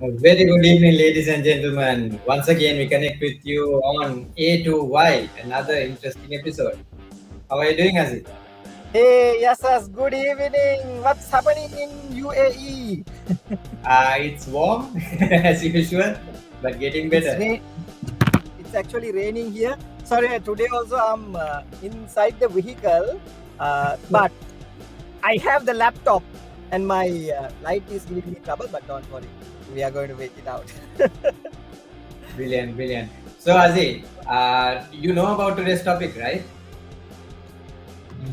A very good evening, ladies and gentlemen. Once again, we connect with you on A to Y, another interesting episode. How are you doing, Aziz? Hey, yes, good evening. What's happening in UAE? It's warm as usual, but getting It's better. rain. It's actually raining here. Sorry, today also I'm inside the vehicle, but I have the laptop and my light is giving me trouble. But don't worry, we are going to make it out. Brilliant, brilliant. So, Aziz, you know about today's topic, right?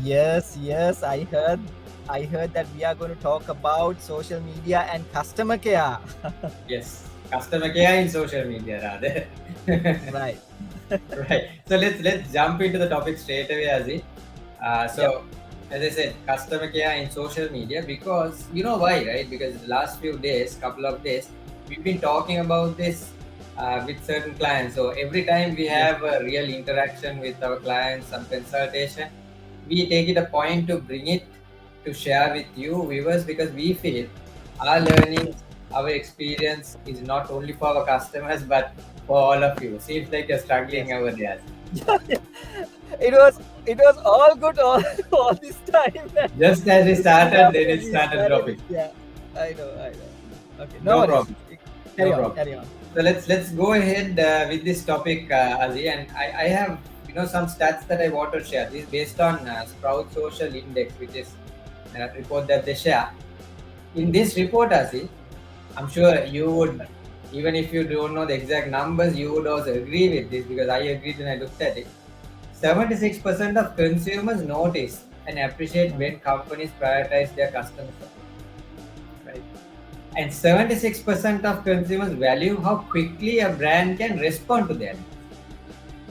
Yes, I heard that we are going to talk about social media and customer care. Yes, customer care in social media, rather. Right. Right. So let's jump into the topic straight away, Aziz. Yep. So, as I said, customer care in social media, because you know why, right? Because the last few days, couple of days, we've been talking about this with certain clients. So every time we Yes. have a real interaction with our clients, some consultation, we take it a point to bring it to share with you viewers, because we feel our learnings, our experience is not only for our customers but for all of you. Seems like you're struggling Yes. over there. it was all good all this time. Just as we This thing started, then happened it and we started started dropping. it. Yeah, I know. Okay, no No worries. problem. Carry No on, problem. carry on. So let's go ahead with this topic, Azi, and I have some stats that I want to share. This is based on Sprout Social Index, which is a report that they share. In this report, Azi, I'm sure you would, even if you don't know the exact numbers, you would also agree with this, because I agreed when I looked at it. 76% of consumers notice and appreciate Mhm. when companies prioritize their customer support, right? And 76% of consumers value how quickly a brand can respond to their needs.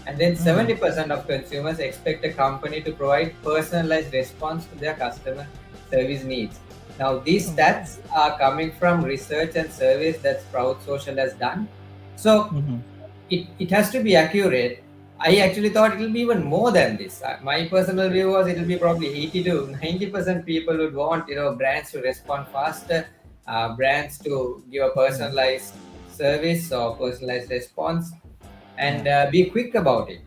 And then Mm. 70% of consumers expect a company to provide personalized response to their customer service needs. Now, these Okay. stats are coming from research and surveys that Sprout Social has done. So, Mhm. it has to be accurate. I actually thought it will be even more than this. My personal view was it will be probably 80 to 90% people would want brands to respond faster, brands to give a Mm. personalized service or personalized response, and Yeah. be quick about it.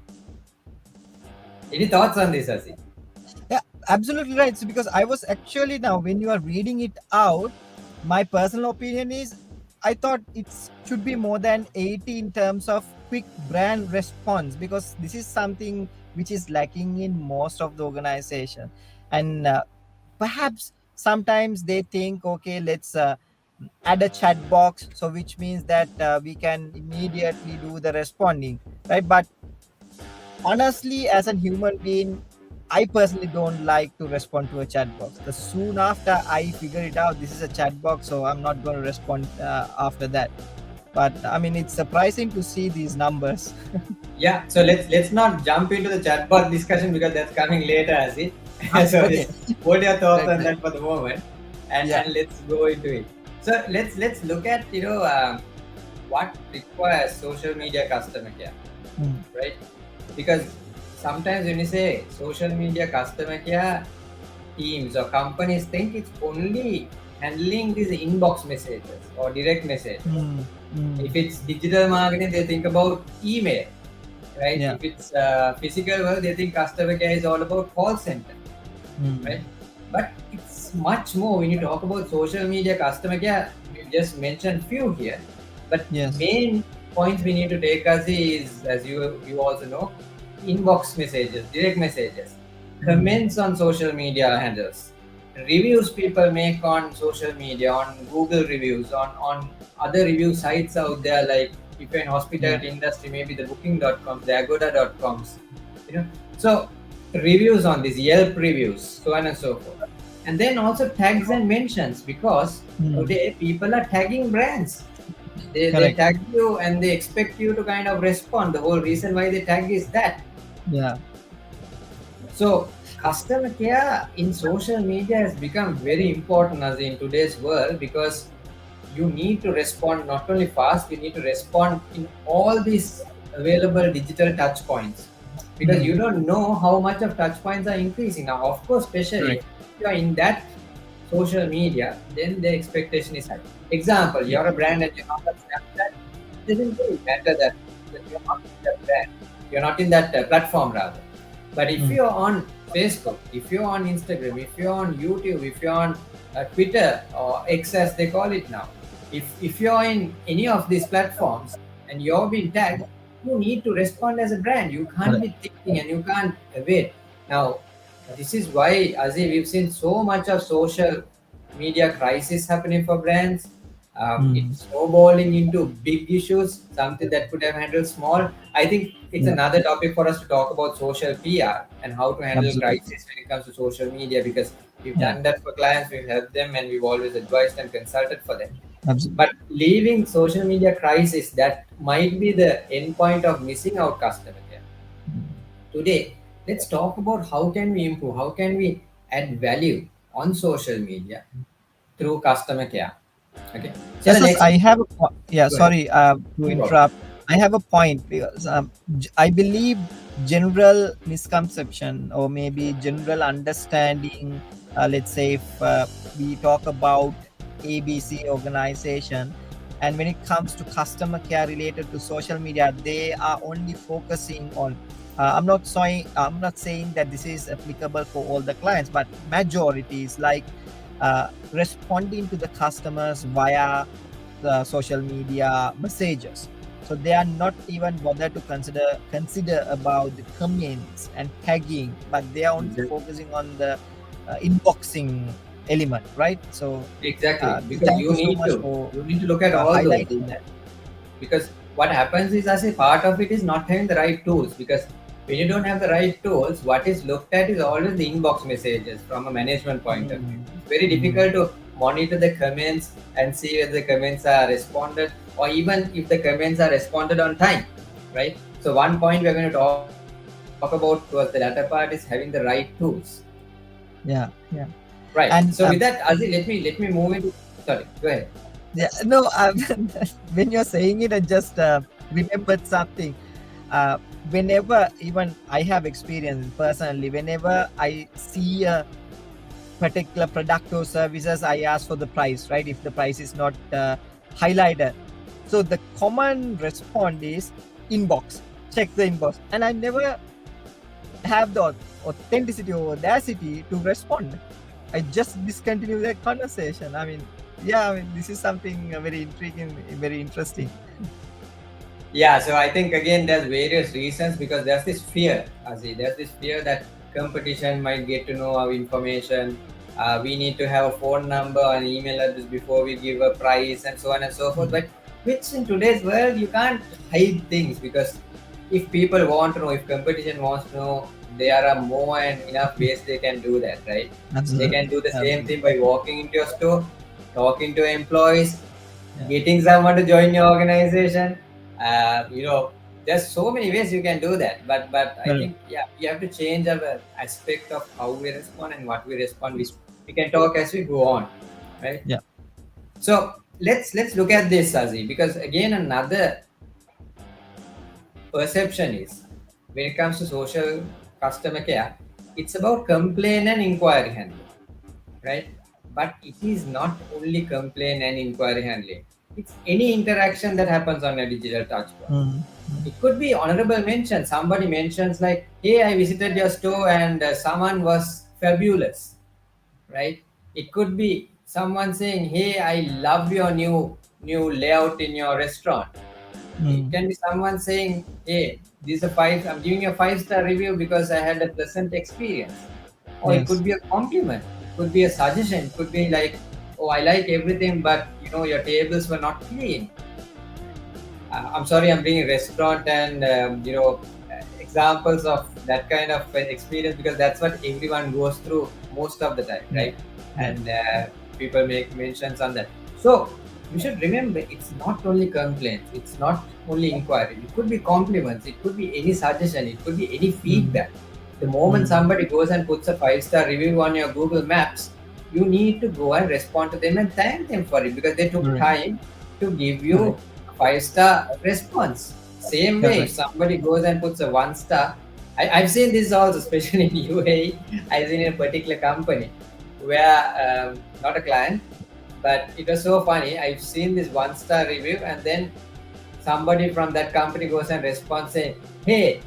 Any thoughts on this, Asi? Yeah, absolutely right. So because I was actually now when you are reading it out, my personal opinion is I thought it should be more than 80 in terms of quick brand response because this is something which is lacking in most of the organization. And perhaps sometimes they think, okay, let's add a chat box, so which means that we can immediately do the responding, right? But honestly, as a human being, I personally don't like to respond to a chat box. The soon after I figure it out, this is a chat box, so I'm not going to respond after that. But I mean, it's surprising to see these numbers. Yeah, so let's not jump into the chatbot discussion because that's coming later, Asi. So Okay. just hold your thoughts Right, on right. that for the moment, and Yeah. let's go into it. So let's look at what requires social media customer care, Mm. right? Because sometimes when you say social media customer care, teams or companies think it's only handling these inbox messages or direct messages. Mm. If Mm. it's digital marketing, they think about email, right? Yeah. If it's physical work, they think customer care is all about call center, Mm. right? But it's much more when you talk about social media customer care. We just mentioned few here, but Yes. main points we need to take as is, as you also know, inbox messages, direct messages, Mm. comments on social media handles, reviews people make on social media, on Google reviews, on other review sites out there, like if you're in Yeah. hospitality industry, maybe the booking.coms, the agoda.coms, you know. So reviews on these Yelp reviews, so on and so forth. And then also tags and mentions, because Mm. today people are tagging brands. They Correct. tag you and they expect you to kind of respond. The whole reason why they tag is that. Yeah. So customer care in social media has become very important as in today's world, because you need to respond not only fast, you need to respond in all these available digital touch points, because Mm. you don't know how much of touch points are increasing now. Of course, especially Correct. if you are in that social media, then the expectation is high. Example, Yeah. you're a brand and you're not on Snapchat, it doesn't really matter that because you're not in that brand, you're not in that platform rather. But if Mm. you're on Facebook, if you're on Instagram, if you're on YouTube, if you're on Twitter or X as they call it now, if you're in any of these platforms and you're being tagged, you need to respond as a brand. You can't Correct. be thinking and you can't wait. Now, this is why, Azim, we've seen so much of social media crisis happening for brands. Mm. It's snowballing into big issues, something that could have handled small. I think it's Yeah. another topic for us to talk about social PR and how to handle Absolutely. crisis when it comes to social media because we've Yeah. done that for clients, we've helped them, and we've always advised and consulted for them. Absolutely. But leaving social media crisis, that might be the end point of missing out customer care. Today, let's talk about how can we improve, how can we add value on social media through customer care. Okay. So Yes, the yes, next, I have yeah, go ahead. sorry to No problem. interrupt. I have a point because I believe general misconception or maybe general understanding, let's say if we talk about ABC organization, and when it comes to customer care related to social media, they are only focusing on I'm not saying that this is applicable for all the clients, but majority is like responding to the customers via the social media messages. So they are not even bothered to consider about the comments and tagging, but they are only focusing on the inboxing element, right? So Exactly, because thank you so much for you need to look at all those highlighting that. because what happens is as a part of it is not having the right tools because when you don't have the right tools, what is looked at is always the inbox messages from a management point of view. Mm, It's very mm, difficult to monitor the comments and see whether the comments are responded or even if the comments are responded on time, right? So one point we're going to talk about towards the latter part is having the right tools. yeah, yeah, Right. So with and that, Aziz, let me move into. Sorry, go ahead. yeah, no, when you're saying it, I just remembered something. Uh, Whenever even I have experienced personally, whenever I see a particular product or services, I ask for the price, right? If the price is not highlighted, so the common response is inbox, check the inbox, and I never have the authenticity or audacity to respond. I just discontinue that conversation. I mean, yeah, I mean, this is something very intriguing, very interesting. Yeah, so I think again there's various reasons because there's this fear, Aziz. There's this fear that competition might get to know our information. We need to have a phone number and email address before we give a price and so on and so forth. Mm, But which in today's world you can't hide things because if people want to know, if competition wants to know, there are more and enough ways they can do that, right? They can absolutely, do the same absolutely. thing by walking into your store, talking to employees, Yeah, getting someone to join your organization. There's so many ways you can do that. But I correct. think yeah, we have to change our aspect of how we respond and what we respond. We can talk as we go on, right? Yeah. So let's look at this, Sazi, because again another perception is when it comes to social customer care, it's about complaint and inquiry handling, right? But it is not only complaint and inquiry handling. It's any interaction that happens on a digital touchpoint. Mm, mm, It could be honorable mention. Somebody mentions like, "Hey, I visited your store and someone was fabulous," right? It could be someone saying, "Hey, I love your new layout in your restaurant." It mm. can be someone saying, "Hey, this is a five. I'm giving you a 5-star review because I had a pleasant experience." Or it Yes. could be a compliment. It could be a suggestion. It could be like, "Oh, I like everything, but your tables were not clean." I'm sorry, I'm bringing restaurant and examples of that kind of experience because that's what everyone goes through most of the time, Yeah. right? Yeah. And people make mentions on that. So you should remember, it's not only complaints, it's not only inquiry. It could be compliments, it could be any suggestion, it could be any Mm, feedback. The moment mm. somebody goes and puts a 5-star review on your Google Maps, you need to go and respond to them and thank them for it because they took Correct. time to give you Correct. 5-star response. Same way, if Correct. somebody goes and puts a 1 star, I've seen this also, especially in UAE. I've seen in a particular company. where not a client, but it was so funny. I've seen this 1-star review, and then somebody from that company goes and responds saying, "Hey,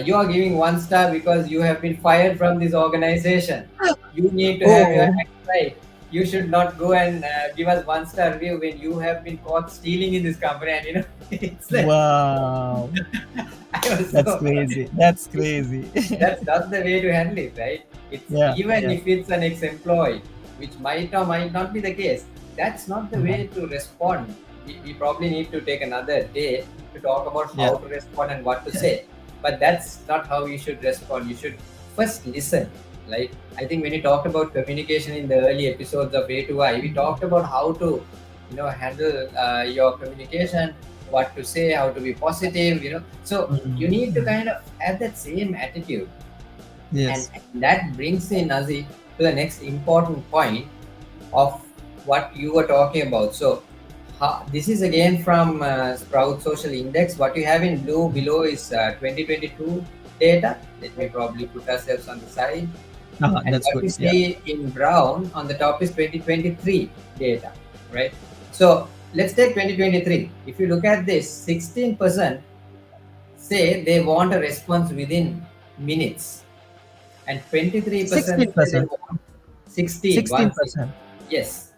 you are giving 1 star because you have been fired from this organization. You need to have your Oh, act right. You should not go and give us 1-star review when you have been caught stealing in this company." And it's like wow. I was That's so crazy. That's crazy. that's not the way to handle it, right? It's Yeah, even yeah, if it's an ex-employee, which might or might not be the case. That's not the yeah, way to respond. We probably need to take another day to talk about yeah, how to respond and what to say. But that's not how you should respond. You should first listen. Like I think when you talked about communication in the early episodes of A to I, we talked about how to, handle your communication, what to say, how to be positive. So you mm, need to mm. kind of have that same attitude, and Yes. that brings in Nazi to the next important point of what you were talking about. So this is again from Sprout Social Index. What you have in blue below is 2022 data. Let me probably put ourselves on the side. And That's what good. you Yeah. see in brown on the top is 2023 data, right? So let's take 2023. If you look at this, 16% say they want a response within minutes, and 23% say they 16%. want 16, 1 6. 16%. Yes,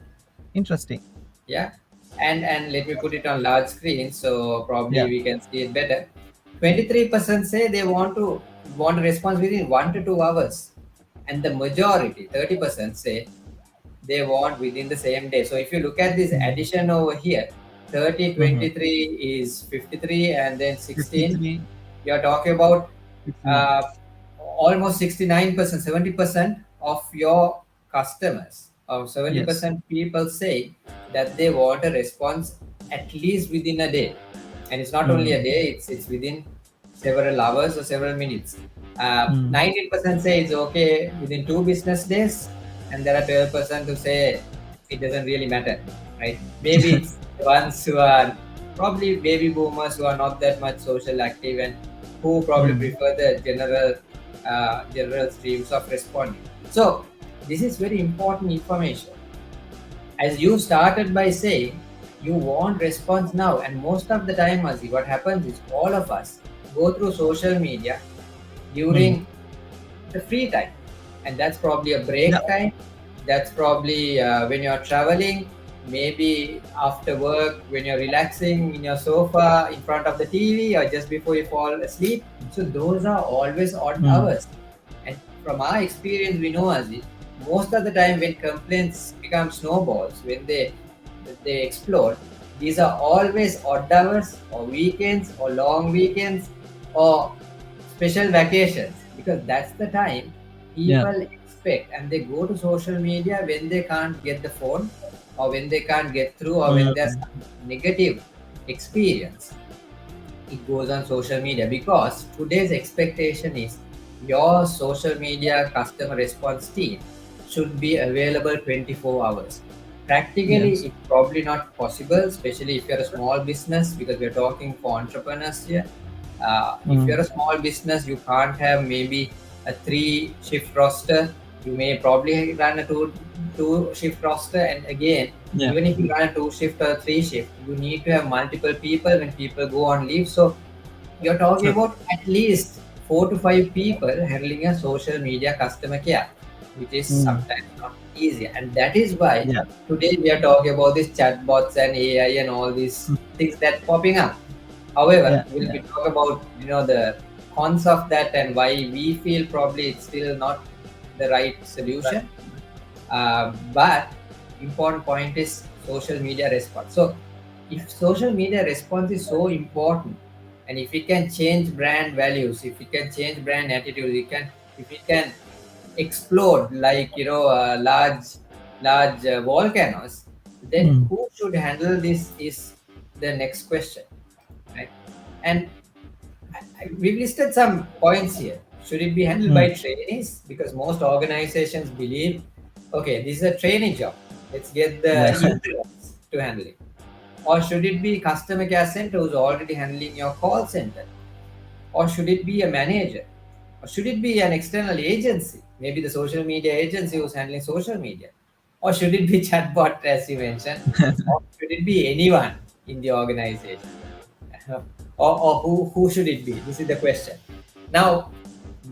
Interesting. yeah. And let me put it on large screen so probably Yeah. we can see it better. 23% say they want a response within 1 to 2 hours, and the majority, 30%, say they want within the same day. So if you look at this Mm. addition over here, 30, Mhm. 23 is 53, and then 16, 53. you're talking about 59. uh, almost 69%, 70% of your customers, or Yes. 70% people say that they want a response at least within a day. And it's not only Mm. a day, it's within several hours or several minutes. Mm. 19% say it's okay within 2 business days, and there are 12% who say it doesn't really matter, right? Maybe it's the ones who are probably baby boomers who are not that much social active, and who probably Mm. prefer the general streams of responding. So this is very important information. As you started by saying, you want response now, and most of the time, Azi, what happens is all of us go through social media Mm. during the free time, and that's probably a Yeah. break time. That's probably when you're traveling, maybe after work, when you're relaxing in your sofa in front of the TV, or just before you fall asleep. So those are always odd Mm. hours. And from our experience, we know, Aziz, most of the time when complaints become snowballs, when they explode, these are always odd hours or weekends or long weekends or special vacations, because that's the time Yeah. people expect, and they go to social media when they can't get the phone, or when they can't get through, or when there's Mm. some negative experience. It goes on social media, because today's expectation is your social media customer response team should be available 24 hours. Practically Yes. it's probably not possible, especially if you're a small business, because we're talking for entrepreneurs here. If Mm. you're a small business, you can't have maybe a 3 shift roster. You may probably run a two shift roster, and again, Yeah. even if you run a 2 shift or a 3 shift, you need to have multiple people when people go on leave. So you're talking True. about at least 4 to 5 people handling a social media customer care, which is Mm. sometimes not easy. And that is why Yeah. today we are talking about these chatbots and AI and all these Mm. things that popping up. However, Yeah. we'll Yeah. be talk about the cons of that, and why we feel probably it's still not the right Right. solution. But important point is social media response. So if social media response is so important, and if we can change brand values, if we can change brand attitude, if we can explode like large volcanoes, then Mm. who should handle this is the next question, right? And we've listed some points here. Should it be handled Mm. by trainees? Because most organizations believe, okay, this is a trainee job. Let's get the Yeah. interns to handle it. Or should it be customer care center who's already handling your call center? Or should it be a manager? Or should it be an external agency? maybe the social media agency who's handling social media, or should it be chatbot as you mentioned, or should it be anyone in the organization? Or who should it be? This is the question. Now,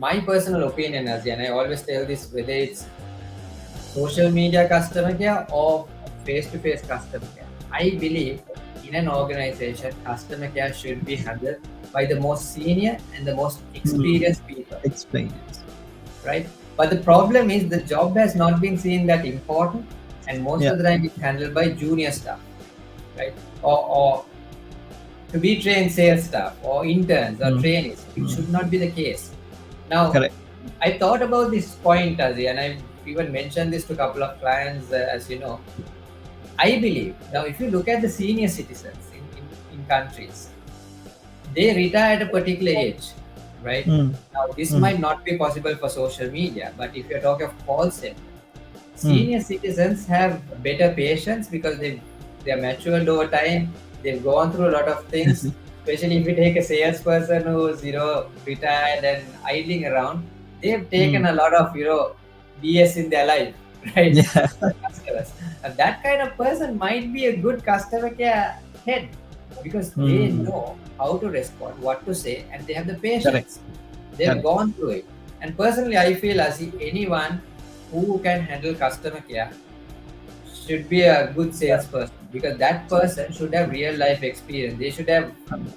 my personal opinion, Azia, and I always tell this, whether it's social media customer care or face-to-face customer care, I believe in an organization, customer care should be handled by the most senior and the most experienced people, Experience. right? But the problem is the job has not been seen that important, and most Yeah. of the time it's handled by junior staff, right? Or to be trained sales staff or interns or trainees. It should not be the case. Now, Correct. I thought about this point, Azi, and I've even mentioned this to a couple of clients, as you know. I believe now, if you look at the senior citizens in countries, they retire at a particular age, right? Now, this might not be possible for social media, but if you're talking of call center, senior citizens have better patience because they're matured over time. They've gone through a lot of things. Especially if you take a salesperson who's retired and idling around, they've taken a lot of BS in their life, right? Yeah. Customers. And that kind of person might be a good customer care head because they know how to respond, what to say, and they have the patience. They've Correct. gone through it. And personally, I feel as if anyone who can handle customer care should be a good salesperson because that person should have real life experience. They should have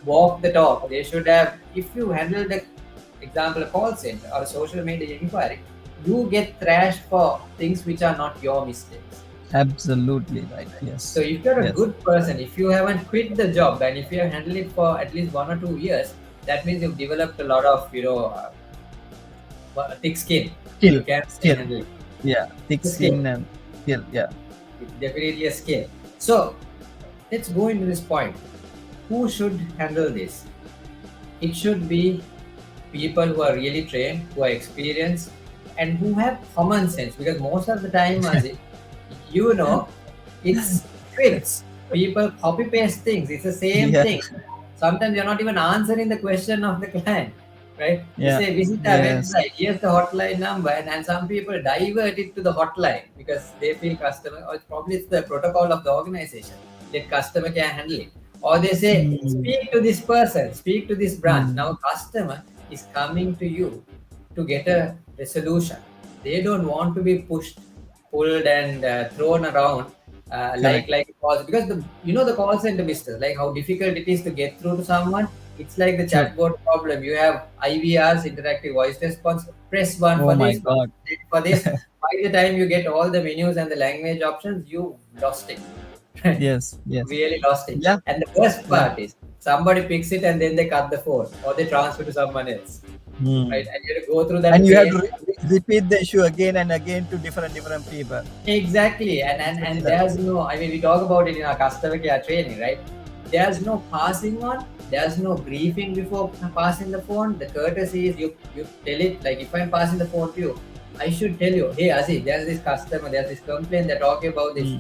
walked the talk. They should have, if you handle the example a call center or a social media inquiry, you get thrashed for things which are not your mistakes. Absolutely right. Yes. So if you're a good person, if you haven't quit the job and if you have handled it for at least 1 or 2 years, that means you've developed a lot of thick skin. You can handle it. Yeah, thick skin and skill. Yeah, it's definitely a skill. So let's go into this point. Who should handle this? It should be people who are really trained, who are experienced, and who have common sense. Because most of the time, it's scripts. People copy paste things. It's the same thing. Sometimes you're not even answering the question of the client, right? You say visit our website. Here's the hotline number, and some people divert it to the hotline because they feel customer, or probably it's the protocol of the organization. Let customer care handle it. Or they say, speak to this person, speak to this branch. Now, customer is coming to you to get a resolution. They don't want to be pushed, pulled, and thrown around like calls, because the call center business, like how difficult it is to get through to someone. It's like the chatbot problem. You have IVRs, interactive voice response. Press one for this, for this. By the time you get all the menus and the language options, you lost it. Yes. Really lost it. Yeah. And the worst part is somebody picks it and then they cut the phone or they transfer to someone else. Right? And you have to go through that. And you have to repeat the issue again and again to different people. Exactly. And there's no, we talk about it in our customer care training, right? There's no passing on. There's no briefing before passing the phone. The courtesy is you tell it, like if I'm passing the phone to you, I should tell you, hey Aziz, there's this customer, there's this complaint, they're talking about this.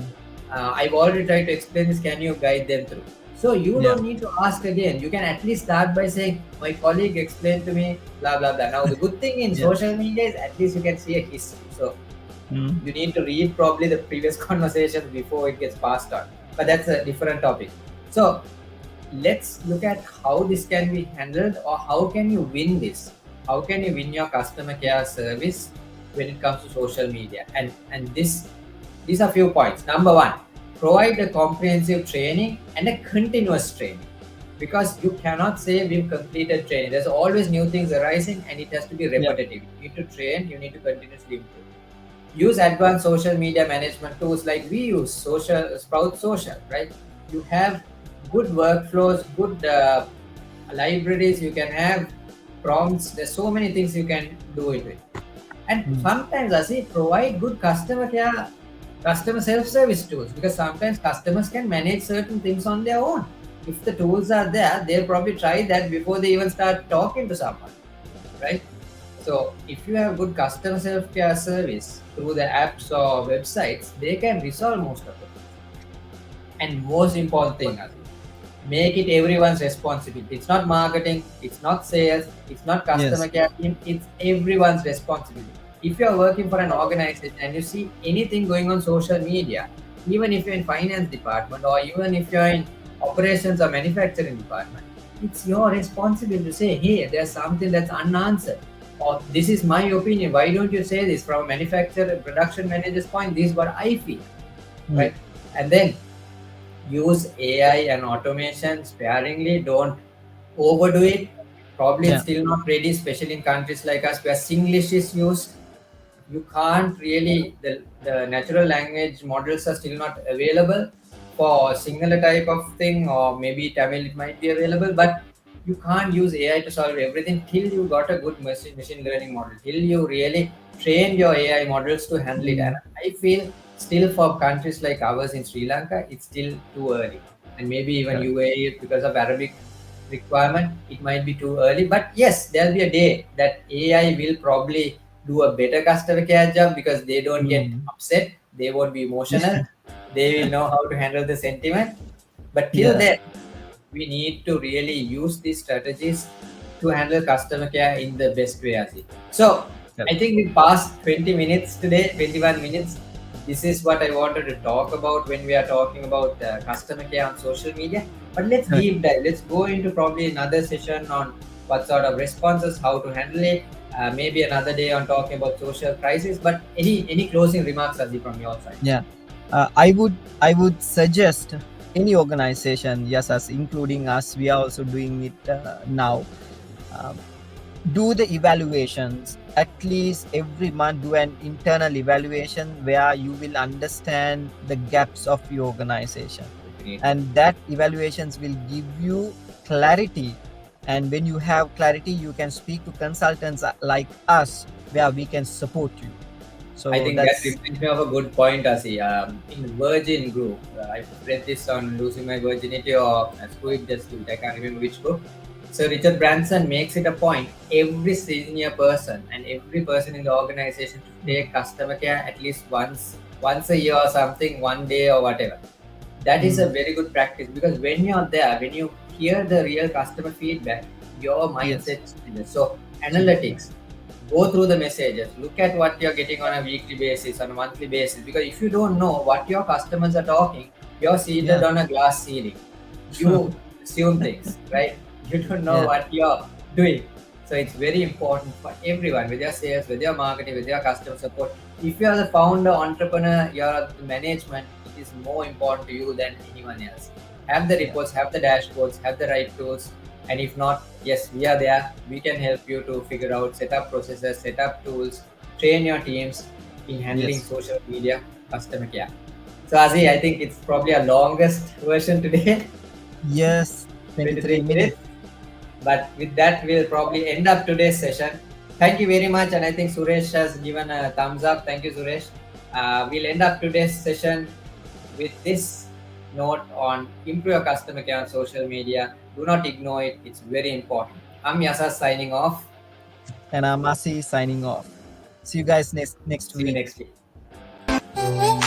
I've already tried to explain this, can you guide them through? So you don't need to ask again. You can at least start by saying, my colleague explained to me, blah, blah, blah. Now the good thing in social media is at least you can see a history. So you need to read probably the previous conversations before it gets passed on. But that's a different topic. So let's look at how this can be handled, or how can you win this? How can you win your customer care service when it comes to social media? And these are few points. Number one, provide a comprehensive training and a continuous training, because you cannot say we've completed training. There's always new things arising and it has to be repetitive. You need to train, you need to continuously improve. Use advanced social media management tools like we use Sprout Social, right? You have good workflows, good libraries, you can have prompts. There's so many things you can do with it. And sometimes I see provide good customer self-service tools, because sometimes customers can manage certain things on their own. If the tools are there, they'll probably try that before they even start talking to someone, right? So if you have good customer self-care service through the apps or websites, they can resolve most of it. And most important thing, make it everyone's responsibility. It's not marketing, it's not sales, it's not customer care team, it's everyone's responsibility. if you're working for an organization and you see anything going on social media, even if you're in finance department or even if you're in operations or manufacturing department, it's your responsibility to say, hey, there's something that's unanswered. Or this is my opinion. Why don't you say this from a manufacturer production manager's point? This is what I feel. Mm. Right? And then use AI and automation sparingly. Don't overdo it. Probably it's Yeah. still not ready, especially in countries like us where Singlish is used. You can't really, the natural language models are still not available for singular type of thing, or maybe Tamil it might be available, but you can't use AI to solve everything till you got a good machine learning model, till you really train your AI models to handle it. And Mm. I feel still for countries like ours in Sri Lanka, it's still too early. And maybe even Correct. UAE, because of Arabic requirement, it might be too early. But yes, there'll be a day that AI will probably do a better customer care job because they don't get Mm. upset, they won't be emotional, Yeah. they will know how to handle the sentiment. But till Yeah. then, we need to really use these strategies to handle customer care in the best way, Asi. So I Correct. think we passed 20 minutes today, 21 minutes. This is what I wanted to talk about when we are talking about customer care on social media. But let's Correct. deep dive. Let's go into probably another session on what sort of responses, how to handle it. Maybe another day on talking about social crisis. But any closing remarks, Asi, from your side? Yeah. I would suggest any organization, yes, us including us, we are also doing it now. Um, do the evaluations at least every month. Do an internal evaluation where you will understand the gaps of your organization, Definitely. and that evaluations will give you clarity. And when you have clarity, you can speak to consultants like us, where we can support you. I So think that that's reminds me of a good point, Asi. In Virgin Group, I read this on Losing My Virginity or Screw It, Just Do It. I can't remember which book. So Richard Branson makes it a point every senior person and every person in the organization to take customer care at least once a year or something, one day or whatever. That is a mm, very good practice because when you're there, when you hear the real customer feedback, your yes, mindset changes. So change. analytics, go through the messages, look at what you're getting on a weekly basis, on a monthly basis. Because if you don't know what your customers are talking, you're seated Yeah. on a glass ceiling. You assume things, right? You don't know Yeah. what you're doing. So it's very important for everyone, with your sales, with your marketing, with your customer support. If you are the founder, entrepreneur, you're the management, it is more important to you than anyone else. Have the Yeah. reports, have the dashboards, have the right tools. And if not, yes, we are there. We can help you to figure out, set up processes, set up tools, train your teams in handling Yes. social media, customer care. So, Azi, I think it's probably our longest version today, Yes. 23 23 minutes. minutes. But with that, we'll probably end up today's session. Thank you very much. And I think Suresh has given a thumbs up. Thank you, Suresh. We'll end up today's session with this note on improve your customer care on social media. Do not ignore it. It's very important. I'm Yasa signing off. And I'm Asi signing off. See you guys next See you week. next week.